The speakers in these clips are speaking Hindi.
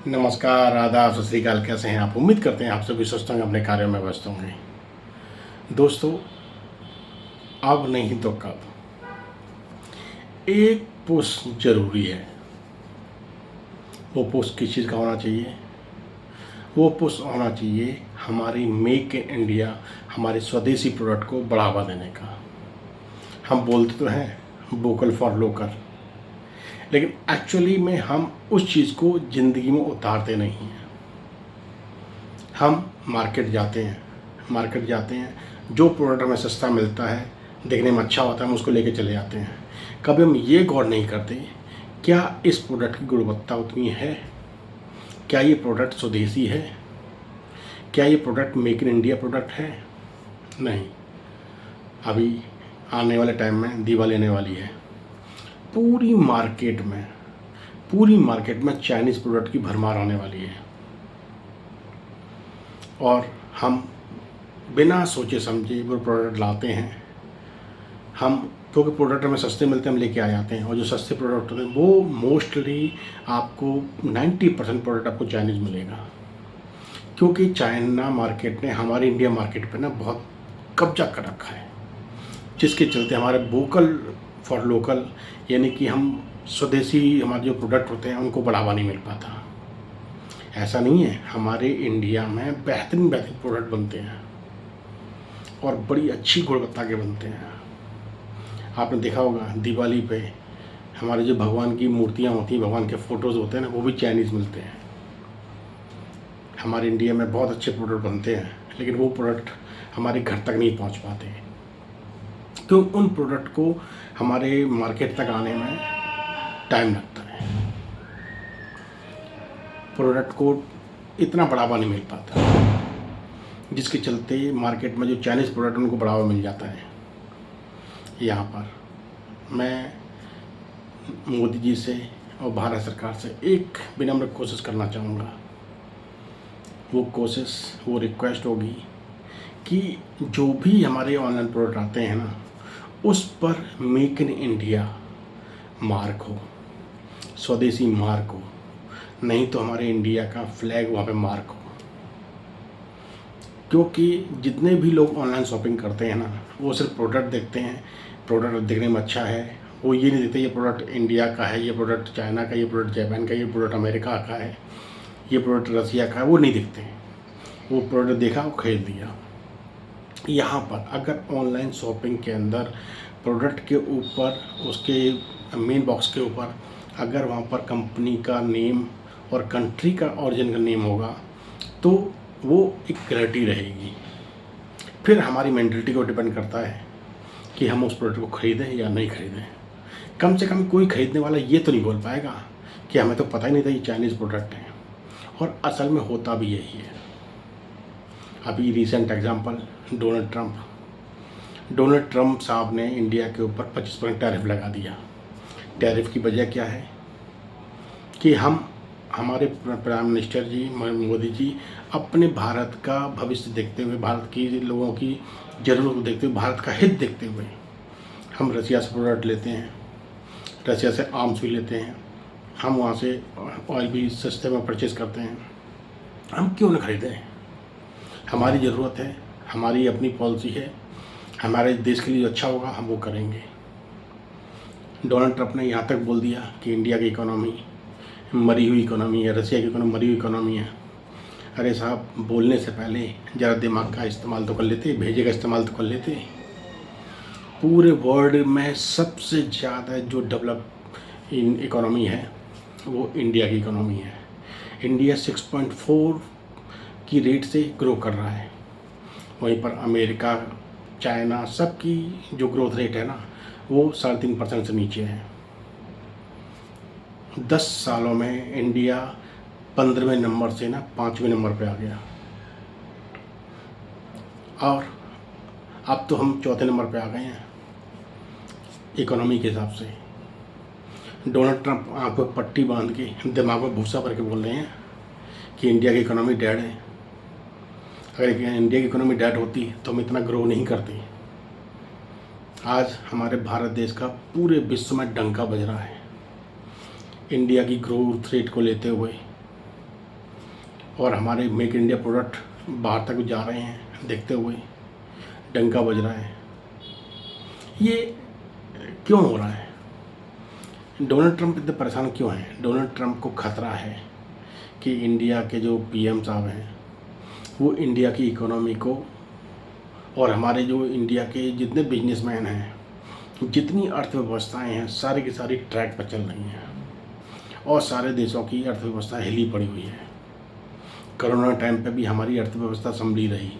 नमस्कार, आदाब, सत श्री अकाल। कैसे हैं आप? उम्मीद करते हैं आप सभी स्वस्थ होंगे, अपने कार्यों में व्यस्त होंगे। दोस्तों, अब नहीं तो कब एक पुश जरूरी है। वो पुश किस चीज़ का होना चाहिए? वो पुश होना चाहिए हमारी मेक इन इंडिया, हमारे स्वदेशी प्रोडक्ट को बढ़ावा देने का। हम बोलते तो हैं वोकल फॉर लोकल, लेकिन एक्चुअली में हम उस चीज़ को ज़िंदगी में उतारते नहीं हैं। हम मार्केट जाते हैं, जो प्रोडक्ट हमें सस्ता मिलता है, देखने में अच्छा होता है, हम उसको लेके चले जाते हैं। कभी हम ये गौर नहीं करते क्या इस प्रोडक्ट की गुणवत्ता उतनी है, क्या ये प्रोडक्ट स्वदेशी है, क्या ये product make in India product है। नहीं। अभी आने वाले टाइम में दिवाली आने वाली है। पूरी मार्केट में चाइनीज़ प्रोडक्ट की भरमार आने वाली है, और हम बिना सोचे समझे वो प्रोडक्ट लाते हैं। हम क्योंकि प्रोडक्ट हमें सस्ते मिलते हैं, हम लेके आ जाते हैं, और जो सस्ते प्रोडक्ट होते हैं वो मोस्टली आपको 90% प्रोडक्ट आपको चाइनीज़ मिलेगा। क्योंकि चाइना मार्केट ने हमारे इंडिया मार्केट पे ना बहुत कब्जा कर रखा है, जिसके चलते हमारे वोकल फॉर लोकल, यानी कि हम स्वदेशी हमारे जो प्रोडक्ट होते हैं उनको बढ़ावा नहीं मिल पाता। ऐसा नहीं है, हमारे इंडिया में बेहतरीन प्रोडक्ट बनते हैं और बड़ी अच्छी गुणवत्ता के बनते हैं। आपने देखा होगा दिवाली पे हमारे जो भगवान की मूर्तियाँ होती हैं, भगवान के फ़ोटोज़ होते हैं ना, वो भी चाइनीज़ मिलते हैं। हमारे इंडिया में बहुत अच्छे प्रोडक्ट बनते हैं, लेकिन वो प्रोडक्ट हमारे घर तक नहीं पहुंच पाते, तो उन प्रोडक्ट को हमारे मार्केट तक आने में टाइम लगता है। प्रोडक्ट को इतना बढ़ावा नहीं मिल पाता, जिसके चलते मार्केट में जो चाइनीज़ प्रोडक्ट उनको बढ़ावा मिल जाता है। यहाँ पर मैं मोदी जी से और भारत सरकार से एक विनम्र कोशिश करना चाहूँगा। वो रिक्वेस्ट होगी कि जो भी हमारे ऑनलाइन प्रोडक्ट आते हैं ना, उस पर मेक इन इंडिया मार्क हो, स्वदेशी मार्क हो, नहीं तो हमारे इंडिया का फ्लैग वहाँ पे मार्क हो। क्योंकि जितने भी लोग ऑनलाइन शॉपिंग करते हैं ना, वो सिर्फ प्रोडक्ट देखते हैं, प्रोडक्ट देखने में अच्छा है, वो ये नहीं देखते ये प्रोडक्ट इंडिया का है, ये प्रोडक्ट चाइना का, ये प्रोडक्ट जापान का, ये प्रोडक्ट अमेरिका का है, ये प्रोडक्ट रसिया का है, वो नहीं देखते हैं। वो प्रोडक्ट देखा, वो खरीद लिया। यहाँ पर अगर ऑनलाइन शॉपिंग के अंदर प्रोडक्ट के ऊपर, उसके मेन बॉक्स के ऊपर अगर वहाँ पर कंपनी का नेम और कंट्री का ऑरिजिन का नेम होगा, तो वो एक क्लैरिटी रहेगी। फिर हमारी मेंटलिटी को डिपेंड करता है कि हम उस प्रोडक्ट को ख़रीदें या नहीं ख़रीदें। कम से कम कोई ख़रीदने वाला ये तो नहीं बोल पाएगा कि हमें तो पता ही नहीं था ये चाइनीज़ प्रोडक्ट है, और असल में होता भी यही है। अभी रिसेंट एग्जांपल डोनाल्ड ट्रंप साहब ने इंडिया के ऊपर 25% टैरिफ लगा दिया। टैरिफ की वजह क्या है कि हमारे प्राइम मिनिस्टर जी मोदी जी अपने भारत का भविष्य देखते हुए, भारत की लोगों की ज़रूरत को देखते हुए, भारत का हित देखते हुए हम रसिया से प्रोडक्ट लेते हैं, रसिया से आर्म्स भी लेते हैं, हम वहाँ से ऑयल भी सस्ते में परचेज़ करते हैं। हम क्यों न खरीदें? हमारी ज़रूरत है, हमारी अपनी पॉलिसी है, हमारे देश के लिए जो अच्छा होगा हम वो करेंगे। डोनाल्ड ट्रंप ने यहाँ तक बोल दिया कि इंडिया की इकोनॉमी मरी हुई इकोनॉमी है, रसिया की इकोनॉमी मरी हुई इकोनॉमी है। अरे साहब, बोलने से पहले ज़रा दिमाग का इस्तेमाल तो कर लेते, भेजे का इस्तेमाल तो कर लेते। पूरे वर्ल्ड में सबसे ज़्यादा जो डेवलप इकोनॉमी है वो इंडिया की इकोनॉमी है। इंडिया 6.4 की रेट से ग्रो कर रहा है। वहीं पर अमेरिका, चाइना, सब की जो ग्रोथ रेट है ना, वो 3.5% से नीचे है। 10 सालों में इंडिया 15वें नंबर से ना 5वें नंबर पे आ गया, और अब तो हम 4थे नंबर पे आ गए हैं इकोनॉमी के हिसाब से। डोनाल्ड ट्रंप आंखों पर पट्टी बांध के, दिमाग में भूसा भर के बोल रहे हैं कि इंडिया की इकोनॉमी डेड है। अगर इंडिया की इकोनॉमी डेड होती तो हम इतना ग्रो नहीं करते। आज हमारे भारत देश का पूरे विश्व में डंका बज रहा है इंडिया की ग्रोथ रेट को लेते हुए। और हमारे मेक इन इंडिया प्रोडक्ट बाहर तक जा रहे हैं, देखते हुए डंका बज रहा है। ये क्यों हो रहा है? डोनाल्ड ट्रंप इतने परेशान क्यों हैं? डोनाल्ड ट्रंप को खतरा है कि इंडिया के जो पीएम साहब हैं वो इंडिया की इकोनॉमी को और हमारे जो इंडिया के जितने बिजनेसमैन हैं, जितनी अर्थव्यवस्थाएं हैं, सारी की सारी ट्रैक पर चल रही हैं और सारे देशों की अर्थव्यवस्था हिली पड़ी हुई है। कोरोना टाइम पे भी हमारी अर्थव्यवस्था संभली रही,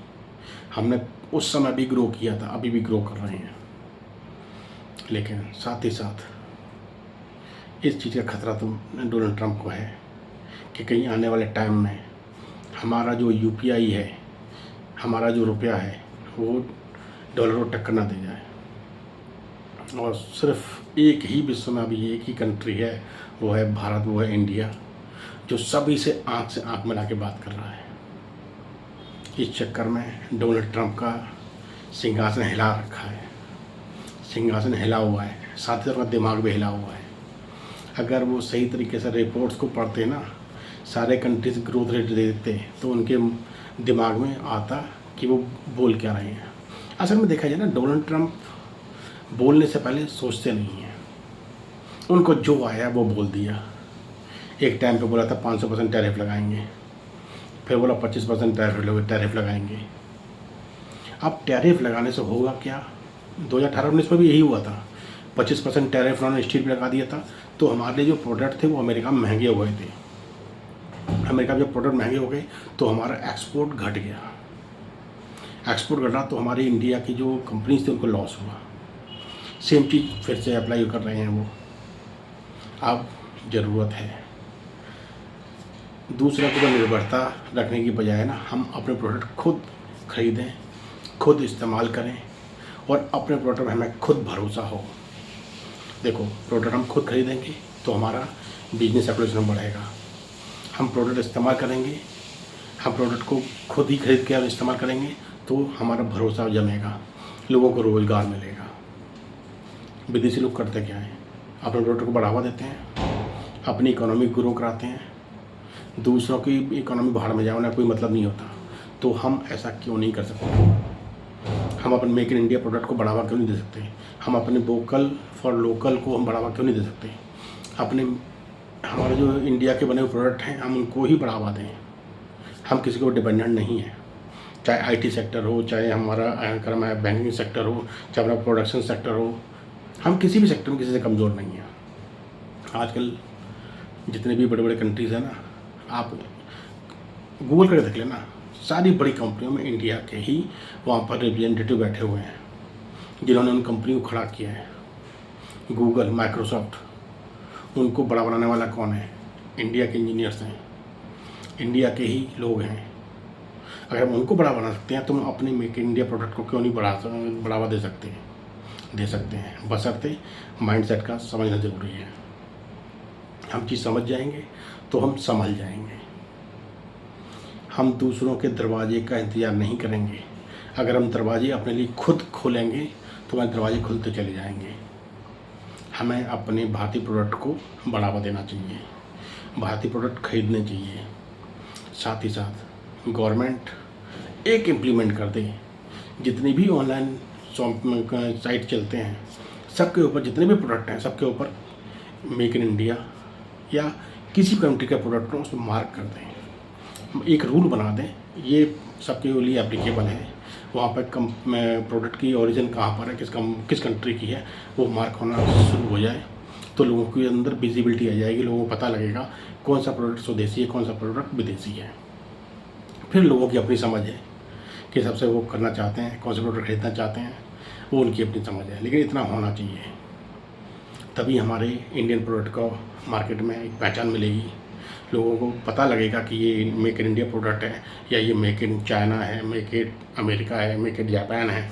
हमने उस समय भी ग्रो किया था, अभी भी ग्रो कर रहे हैं। लेकिन साथ ही साथ इस चीज़ का खतरा तो डोनाल्ड ट्रंप को है कि कहीं आने वाले टाइम में हमारा जो यूपीआई है, हमारा जो रुपया है, वो डॉलर को टक्कर ना दे जाए। और सिर्फ एक ही विश्व में अभी एक ही कंट्री है, वो है भारत, वो है इंडिया, जो सभी से आंख मिला के बात कर रहा है। इस चक्कर में डोनाल्ड ट्रंप का सिंहासन हिला रखा है, सिंहासन हिला हुआ है, साथ ही साथ दिमाग भी हिला हुआ है। अगर वो सही तरीके से रिपोर्ट्स को पढ़ते ना, सारे कंट्रीज ग्रोथ रेट देखते, तो उनके दिमाग में आता कि वो बोल क्या रहे हैं। असल में देखा जाए ना, डोनाल्ड ट्रंप बोलने से पहले सोचते नहीं हैं, उनको जो आया वो बोल दिया। एक टाइम पे बोला था 500% टैरिफ लगाएंगे, फिर बोला 25% टैरिफ लगाएंगे। अब टैरिफ लगाने से होगा क्या? 2018-19 में भी यही हुआ था, 25% टैरिफ उन्होंने स्टील पर लगा दिया था, तो हमारे जो प्रोडक्ट थे वो अमेरिका में महंगे हो गए थे। अमेरिका में जब प्रोडक्ट महंगे हो गए तो हमारा एक्सपोर्ट घट गया। एक्सपोर्ट घटा तो हमारी इंडिया की जो कंपनीज थी उनको लॉस हुआ। सेम चीज़ फिर से अप्लाई कर रहे हैं वो। अब ज़रूरत है दूसरे को निर्भरता रखने की बजाय ना, हम अपने प्रोडक्ट खुद खरीदें, खुद इस्तेमाल करें और अपने प्रोडक्ट में हमें खुद भरोसा हो। देखो, प्रोडक्ट हम खुद खरीदेंगे तो हमारा बिजनेस एक्विजिशन बढ़ेगा। हम प्रोडक्ट इस्तेमाल करेंगे, हम प्रोडक्ट को खुद ही खरीद के और इस्तेमाल करेंगे तो हमारा भरोसा जमेगा, लोगों को रोज़गार मिलेगा। विदेशी लोग करते क्या है? अपने प्रोडक्ट को बढ़ावा देते हैं, अपनी इकोनॉमी ग्रो कराते हैं, दूसरों की इकोनॉमी बाहर में जाए उन्हें कोई मतलब नहीं होता। तो हम ऐसा क्यों नहीं कर सकते? हम अपने मेक इन इंडिया प्रोडक्ट को बढ़ावा क्यों नहीं दे सकते? हम अपने वोकल फॉर लोकल को हम बढ़ावा क्यों नहीं दे सकते? अपने हमारे जो इंडिया के बने हुए प्रोडक्ट हैं हम उनको ही बढ़ावा दें। हम किसी को डिपेंडेंट नहीं हैं, चाहे आईटी सेक्टर हो, चाहे हमारा कर्म है बैंकिंग सेक्टर हो, चाहे हमारा प्रोडक्शन सेक्टर हो, हम किसी भी सेक्टर में किसी से कमज़ोर नहीं हैं। आजकल जितने भी बड़े बड़े कंट्रीज़ हैं ना, आप गूगल करके देख लेना, सारी बड़ी कंपनियों में इंडिया के ही वहाँ पर रिप्रेजेंटेटिव बैठे हुए हैं जिन्होंने उन कंपनी को खड़ा किया है। गूगल, माइक्रोसॉफ्ट, उनको बड़ा बनाने वाला कौन है? इंडिया के इंजीनियर्स हैं, इंडिया के ही लोग हैं। अगर हम उनको बढ़ावा बना सकते हैं तो हम अपने मेक इन इंडिया प्रोडक्ट को क्यों नहीं बढ़ावा दे सकते हैं। बशर्ते माइंडसेट का समझना ज़रूरी है। हम चीज़ समझ जाएंगे तो हम संभल जाएंगे। हम दूसरों के दरवाजे का इंतज़ार नहीं करेंगे। अगर हम दरवाजे अपने लिए खुद खोलेंगे तो हमारे दरवाजे खुलते चले जाएंगे। हमें अपने भारतीय प्रोडक्ट को बढ़ावा देना चाहिए, भारतीय प्रोडक्ट खरीदने चाहिए। साथ ही साथ गवर्नमेंट एक इम्प्लीमेंट कर दे, जितनी भी ऑनलाइन साइट चलते हैं सबके ऊपर, जितने भी प्रोडक्ट हैं सबके ऊपर मेक इन इंडिया या किसी कंट्री का प्रोडक्ट हो उसमें मार्क कर दें, एक रूल बना दें, ये सबके लिए एप्लीकेबल है। वहाँ पर प्रोडक्ट की ओरिजिन कहाँ पर है, किस कंट्री की है, वो मार्क होना शुरू हो जाए तो लोगों के अंदर विजिबिलिटी आ जाएगी। लोगों को पता लगेगा कौन सा प्रोडक्ट स्वदेशी है, कौन सा प्रोडक्ट विदेशी है। फिर लोगों की अपनी समझ है कि सबसे वो करना चाहते हैं, कौन से प्रोडक्ट खरीदना चाहते हैं, वो उनकी अपनी समझ है। लेकिन इतना होना चाहिए, तभी हमारे इंडियन प्रोडक्ट को मार्केट में एक पहचान मिलेगी। लोगों को पता लगेगा कि ये मेक इन इंडिया प्रोडक्ट है या ये मेक इन चाइना है, मेक इन अमेरिका है, मेक इन जापान है,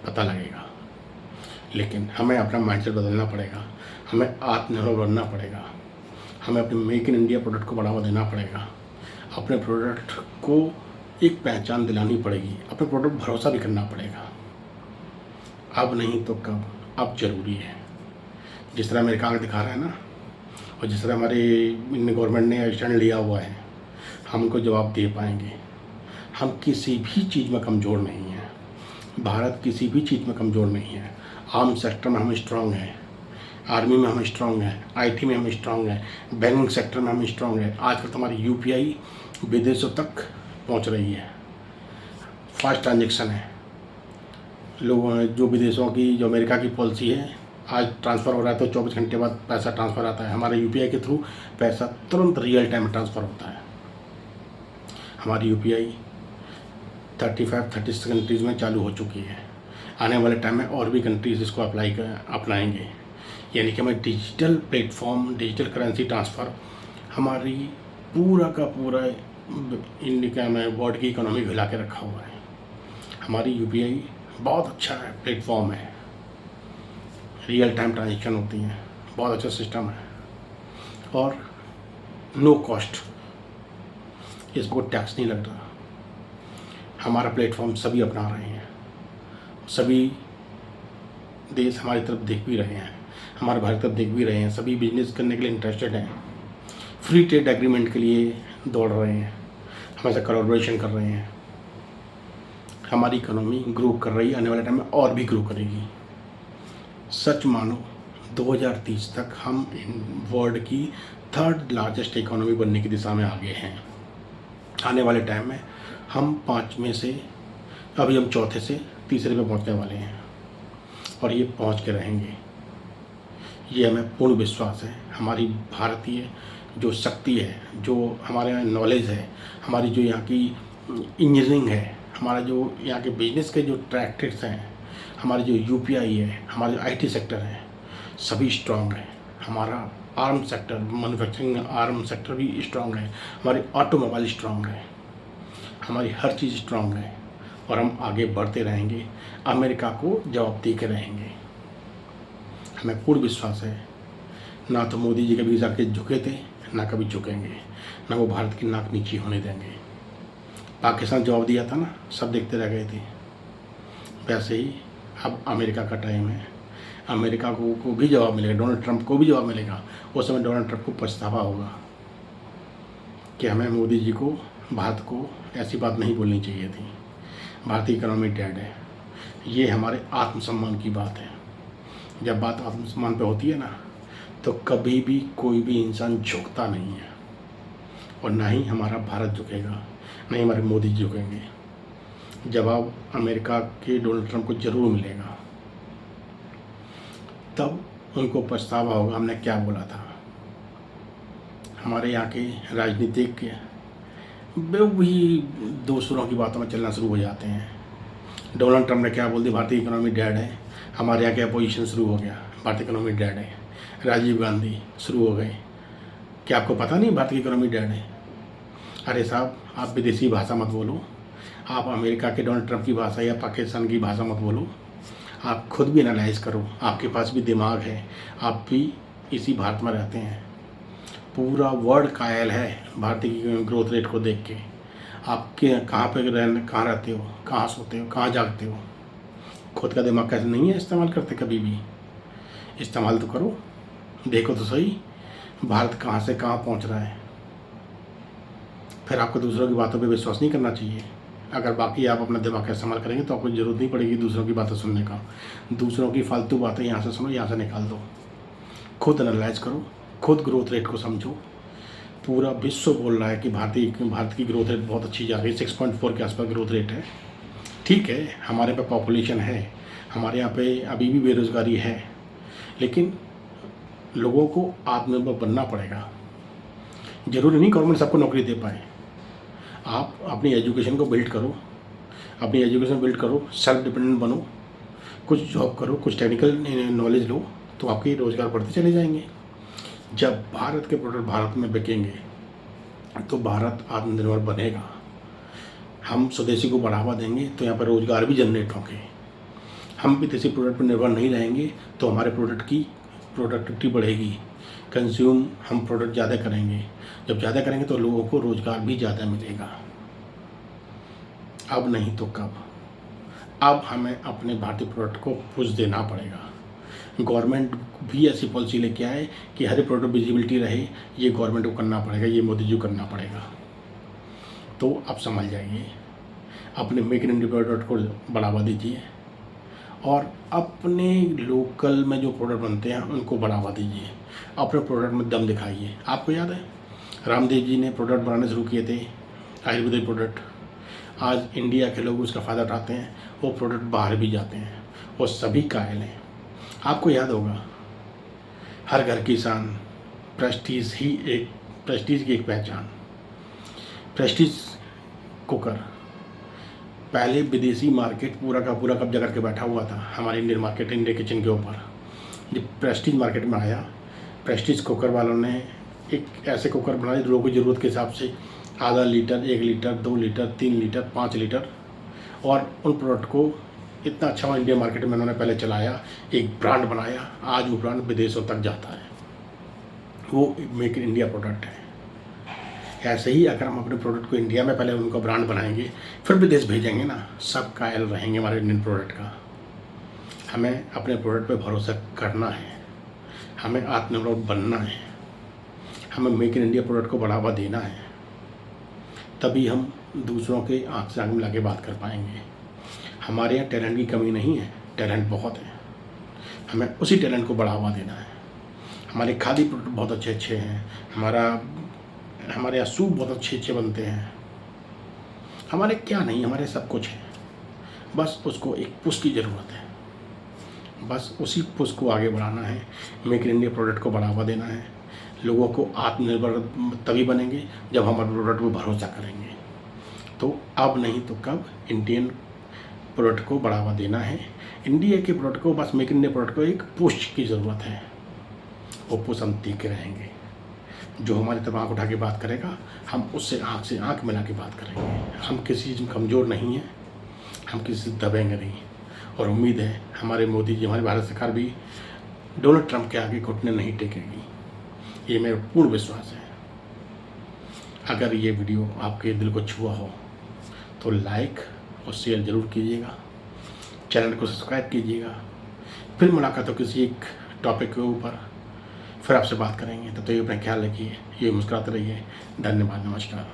पता लगेगा। लेकिन हमें अपना माइंडसेट बदलना पड़ेगा, हमें आत्मनिर्भर बनना पड़ेगा, हमें अपने मेक इन इंडिया प्रोडक्ट को बढ़ावा देना पड़ेगा, अपने प्रोडक्ट को एक पहचान दिलानी पड़ेगी, अपने प्रोडक्ट भरोसा भी करना पड़ेगा। अब नहीं तो कब, अब ज़रूरी है। जिस तरह अमेरिका आगे दिखा रहा है ना, और जिस तरह हमारी गवर्नमेंट ने एक्शन लिया हुआ है, हम उनको जवाब दे पाएंगे। हम किसी भी चीज़ में कमज़ोर नहीं हैं, भारत किसी भी चीज़ में कमज़ोर नहीं है। आर्म सेक्टर में हम स्ट्रांग हैं, आर्मी में हम स्ट्रांग हैं, आईटी में हम स्ट्रांग हैं, बैंकिंग सेक्टर में हम स्ट्रांग हैं। आजकल तो हमारी यूपीआई विदेशों तक पहुंच रही है, फास्ट ट्रांजेक्शन है। लोगों जो विदेशों की, जो अमेरिका की पॉलिसी है, आज ट्रांसफ़र हो रहा है तो 24 घंटे बाद पैसा ट्रांसफ़र आता है। हमारे यूपीआई के थ्रू पैसा तुरंत रियल टाइम ट्रांसफ़र होता है। हमारी यूपीआई 36 कंट्रीज़ में चालू हो चुकी है। आने वाले टाइम में और भी कंट्रीज़ इसको अपनाएंगे। यानी कि हमें digital platform, digital currency transfer हमारी पूरा का पूरा इंडिया में वर्ल्ड की इकोनॉमी हिला के रखा हुआ है। हमारी यूपीआई बहुत अच्छा है, प्लेटफॉर्म है, रियल टाइम ट्रांजेक्शन होती हैं, बहुत अच्छा सिस्टम है और नो कॉस्ट, इस पर टैक्स नहीं लग रहा। हमारा प्लेटफॉर्म सभी अपना रहे हैं, सभी देश हमारी तरफ देख भी रहे हैं, हमारे भारत तरफ देख भी रहे हैं, सभी बिजनेस करने के लिए इंटरेस्टेड हैं, फ्री ट्रेड एग्रीमेंट के लिए दौड़ रहे हैं, हमारे साथ कोलैबोरेशन कर रहे हैं। हमारी इकोनॉमी ग्रो कर रही है, आने वाले टाइम में और भी ग्रो करेगी। सच मानो 2030 तक हम वर्ल्ड की 3rd लार्जेस्ट इकोनॉमी बनने की दिशा में आगे हैं। आने वाले टाइम में हम 5 में से, अभी हम 4थे से 3रे पे पहुंचने वाले हैं और ये पहुंच के रहेंगे, ये हमें पूर्ण विश्वास है। हमारी भारतीय जो शक्ति है, जो हमारे यहाँ नॉलेज है, हमारी जो यहाँ की इंजीनियरिंग है, हमारा जो यहाँ के बिजनेस के जो टैक्टिक्स हैं, हमारी जो यूपीआई है, हमारा जो आईटी सेक्टर है, सभी स्ट्रांग है। हमारा arm sector, manufacturing arm sector भी स्ट्रांग है, हमारी ऑटोमोबाइल स्ट्रांग है, हमारी हर चीज़ स्ट्रांग है और हम आगे बढ़ते रहेंगे, अमेरिका को जवाब दे के रहेंगे। हमें पूर्ण विश्वास है। ना तो मोदी जी कभी जाके झुके थे, ना कभी झुकेंगे, ना वो भारत की नाक नीची होने देंगे। पाकिस्तान जवाब दिया था ना, सब देखते रह गए थे। वैसे ही अब अमेरिका का टाइम है, अमेरिका को भी जवाब मिलेगा, डोनाल्ड ट्रंप को भी जवाब मिलेगा। उस समय डोनाल्ड ट्रंप को पछतावा होगा कि हमें मोदी जी को, भारत को ऐसी बात नहीं बोलनी चाहिए थी। भारतीय इकोनॉमी डेड है। ये हमारे आत्मसम्मान की बात है। जब बात आत्मसम्मान पे होती है ना, तो कभी भी कोई भी इंसान झुकता नहीं है और ना ही हमारा भारत झुकेगा, नहीं हमारे मोदी जी झुकेंगे। जवाब अमेरिका के डोनाल्ड ट्रंप को ज़रूर मिलेगा, तब उनको पछतावा होगा हमने क्या बोला था। हमारे यहाँ के राजनीतिक वे भी दूसरों की बातों में चलना शुरू हो जाते हैं। डोनाल्ड ट्रंप ने क्या बोल दिया, भारतीय इकोनॉमी डेड है, हमारे यहाँ के अपोजिशन शुरू हो गया, भारतीय इकोनॉमी डेड है। राजीव गांधी शुरू हो गए, क्या आपको पता नहीं भारतीय इकोनॉमी डेड है? अरे साहब, आप विदेशी भाषा मत बोलो, आप अमेरिका के डोनाल्ड ट्रंप की भाषा या पाकिस्तान की भाषा मत बोलो, आप खुद भी एनालाइज करो, आपके पास भी दिमाग है, आप भी इसी भारत में रहते हैं। पूरा वर्ल्ड कायल है भारतीय ग्रोथ रेट को देख के। आपके कहाँ रहते हो, कहाँ सोते हो, कहाँ जागते हो? खुद का दिमाग कैसे नहीं है इस्तेमाल करते? कभी भी इस्तेमाल तो करो, देखो तो सही भारत कहाँ से कहाँ पहुँच रहा है। फिर आपको दूसरों की बातों पे विश्वास नहीं करना चाहिए। अगर बाकी आप अपना दिमाग का इस्तेमाल करेंगे तो आपको ज़रूरत नहीं पड़ेगी दूसरों की बातें सुनने का। दूसरों की फालतू बातें यहाँ से सुनो, यहाँ से निकाल दो। खुद एनालाइज करो, खुद ग्रोथ रेट को समझो। पूरा विश्व बोल रहा है कि भारत की ग्रोथ रेट बहुत अच्छी जा रही है, 6.4 के आसपास ग्रोथ रेट है। ठीक है, हमारे पे पॉपुलेशन है, हमारे यहाँ पे अभी भी बेरोज़गारी है, लेकिन लोगों को आत्मनिर्भर बनना पड़ेगा। ज़रूरी नहीं गवर्नमेंट सबको नौकरी दे पाए। आप अपनी एजुकेशन को बिल्ड करो, अपनी एजुकेशन बिल्ड करो, सेल्फ डिपेंडेंट बनो, कुछ जॉब करो, कुछ टेक्निकल नॉलेज लो, तो आपके रोज़गार बढ़ते चले जाएंगे। जब भारत के प्रोडक्ट भारत में बिकेंगे तो भारत आत्मनिर्भर बनेगा। हम स्वदेशी को बढ़ावा देंगे तो यहाँ पर रोज़गार भी जनरेट होंगे। हम विदेशी प्रोडक्ट पर निर्भर नहीं रहेंगे तो हमारे प्रोडक्ट की प्रोडक्टिविटी बढ़ेगी, कंज्यूम हम प्रोडक्ट ज़्यादा करेंगे। जब ज़्यादा करेंगे तो लोगों को रोज़गार भी ज़्यादा मिलेगा। अब नहीं तो कब? अब हमें अपने भारतीय प्रोडक्ट को पुश देना पड़ेगा। गवर्नमेंट भी ऐसी पॉलिसी लेके आए कि हर प्रोडक्ट विजिबिलिटी रहे, ये गवर्नमेंट को करना पड़ेगा, ये मोदी जी को करना पड़ेगा। तो आप समझ जाइए, अपने मेक इन इंडिया प्रोडक्ट को बढ़ावा दीजिए और अपने लोकल में जो प्रोडक्ट बनते हैं उनको बढ़ावा दीजिए, अपने प्रोडक्ट में दम दिखाइए। आपको याद है रामदेव जी ने प्रोडक्ट बनाने शुरू किए थे, आयुर्वेदिक प्रोडक्ट। आज इंडिया के लोग उसका फ़ायदा उठाते हैं, वो प्रोडक्ट बाहर भी जाते हैं, वो सभी कायल हैं। आपको याद होगा हर घर की शान, प्रेस्टीज की एक पहचान, प्रेस्टीज कुकर। पहले विदेशी मार्केट पूरा का पूरा कब्जा करके बैठा हुआ था हमारे इंडियन मार्केट, इंडिया किचन के ऊपर। जब प्रेस्टीज मार्केट में आया, प्रेस्टीज कुकर वालों ने एक ऐसे कुकर बनाए लोगों की ज़रूरत के हिसाब से, आधा litre, 1 litre, 2 litre, 3 litre, 5 litre, और उन प्रोडक्ट को इतना अच्छा इंडियन मार्केट में उन्होंने पहले चलाया, एक ब्रांड बनाया। आज वो ब्रांड विदेशों तक जाता है, वो मेक इन इंडिया प्रोडक्ट है। ऐसे ही अगर हम अपने प्रोडक्ट को इंडिया में पहले उनका ब्रांड बनाएंगे, फिर विदेश भेजेंगे ना, सब कायल रहेंगे हमारे इंडियन प्रोडक्ट का। हमें अपने प्रोडक्ट पे भरोसा करना है, हमें आत्मनिर्भर बनना है, हमें मेक इन इंडिया प्रोडक्ट को बढ़ावा देना है, तभी हम दूसरों के आँख से आँख मिला के बात कर पाएंगे। हमारे यहाँ टैलेंट की कमी नहीं है, टैलेंट बहुत है, हमें उसी टैलेंट को बढ़ावा देना है। हमारे खादी प्रोडक्ट बहुत अच्छे अच्छे हैं, हमारे यहाँ सूप बहुत अच्छे अच्छे बनते हैं, हमारे क्या नहीं, हमारे सब कुछ है। बस उसको एक पुश की ज़रूरत है, बस उसी पुश को आगे बढ़ाना है, मेक इन इंडिया प्रोडक्ट को बढ़ावा देना है। लोगों को आत्मनिर्भर तभी बनेंगे जब हमारे प्रोडक्ट पर भरोसा करेंगे। तो अब नहीं तो कब इंडियन प्रोडक्ट को बढ़ावा देना है, इंडिया के प्रोडक्ट को, बस मेक इन इंडिया प्रोडक्ट को एक पुश की ज़रूरत है। वो पुश हम टीके रहेंगे, जो हमारी तरफ आँख उठा के बात करेगा हम उससे आँख से आँख मिला के बात करेंगे। हम किसी चीज़ में कमज़ोर नहीं हैं, हम किसी से दबेंगे नहीं। और उम्मीद है हमारे मोदी जी, हमारी भारत सरकार भी डोनाल्ड ट्रंप के आगे घुटने नहीं टेकेगी, ये मेरा पूर्ण विश्वास है। अगर ये वीडियो आपके दिल को छुआ हो तो लाइक और शेयर ज़रूर कीजिएगा, चैनल को सब्सक्राइब कीजिएगा। फिर मुलाकात हो किसी एक टॉपिक के ऊपर, फिर आपसे बात करेंगे। तब तक अपना ख्याल रखिए, ये मुस्कुराते रहिए। धन्यवाद, नमस्कार।